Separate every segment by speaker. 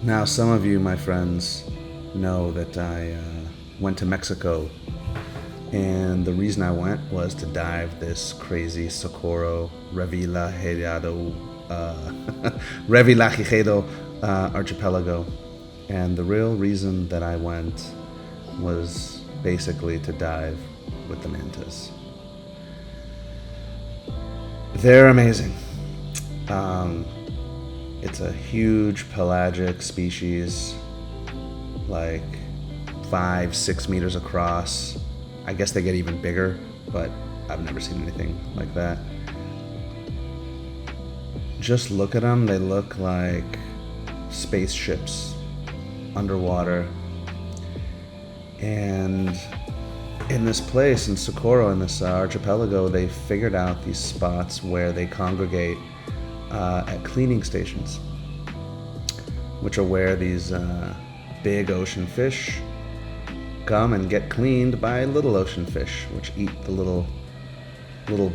Speaker 1: Now, some of you, my friends, know that I went to Mexico, and the reason I went was to dive this crazy Socorro Revillagigedo Archipelago. And the real reason that I went was basically to dive with the mantas. They're amazing. It's a huge pelagic species, like 5-6 meters across. I guess they get even bigger, but I've never seen anything like that. Just look at them, they look like spaceships underwater. And in this place, in Socorro, in this archipelago, they figured out these spots where they congregate at cleaning stations, which are where these big ocean fish come and get cleaned by little ocean fish, which eat the little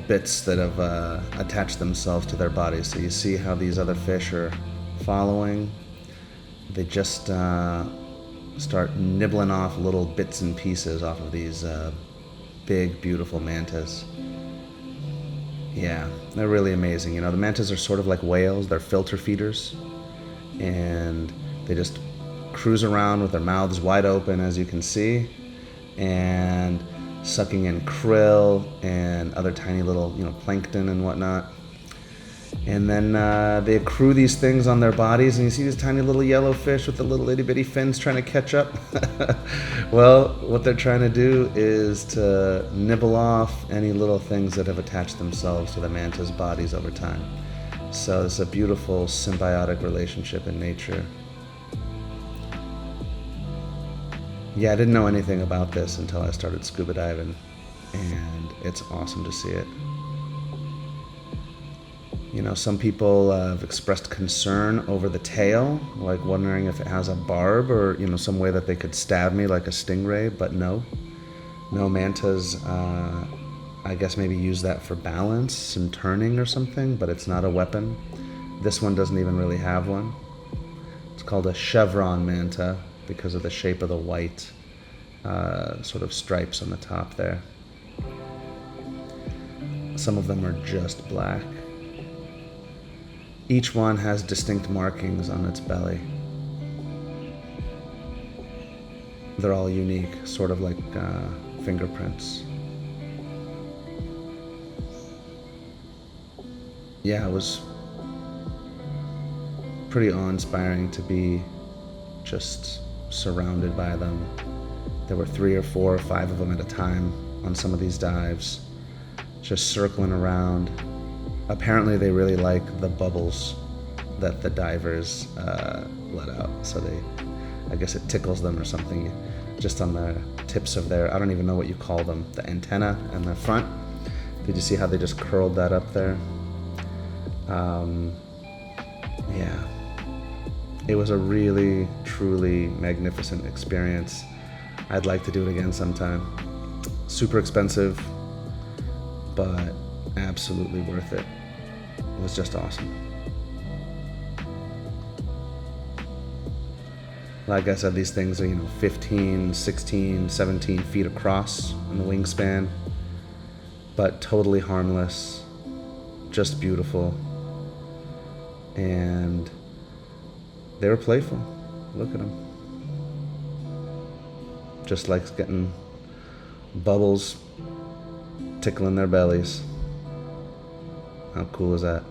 Speaker 1: bits that have attached themselves to their bodies. So you see how these other fish are following. They just start nibbling off little bits and pieces off of these big, beautiful mantas. Yeah, they're really amazing. You know, the mantas are sort of like whales. They're filter feeders, and they just cruise around with their mouths wide open, as you can see, and sucking in krill and other tiny little, plankton and whatnot. And then they accrue these things on their bodies, and you see these tiny little yellow fish with the little itty bitty fins trying to catch up. Well, what they're trying to do is to nibble off any little things that have attached themselves to the manta's bodies over time. So it's a beautiful symbiotic relationship in nature. Yeah, I didn't know anything about this until I started scuba diving, and it's awesome to see it. You know, some people have expressed concern over the tail, like wondering if it has a barb or, some way that they could stab me like a stingray, but no. No, mantas, I guess maybe use that for balance and turning or something, but it's not a weapon. This one doesn't even really have one. It's called a chevron manta because of the shape of the white sort of stripes on the top there. Some of them are just black. Each one has distinct markings on its belly. They're all unique, sort of like fingerprints. Yeah, it was pretty awe-inspiring to be just surrounded by them. There were 3 or 4 or 5 of them at a time on some of these dives, just circling around. Apparently they really like the bubbles that the divers let out, so I guess it tickles them or something, just on the tips of their, I don't even know what you call them, the antenna and the front. Did you see how they just curled that up there? Yeah, it was a really, truly magnificent experience. I'd like to do it again sometime. Super expensive, but absolutely worth it. It was just awesome. Like I said, these things are 15, 16, 17 feet across in the wingspan, but totally harmless, just beautiful. And they were playful. Look at them. Just like getting bubbles tickling their bellies. How cool is that?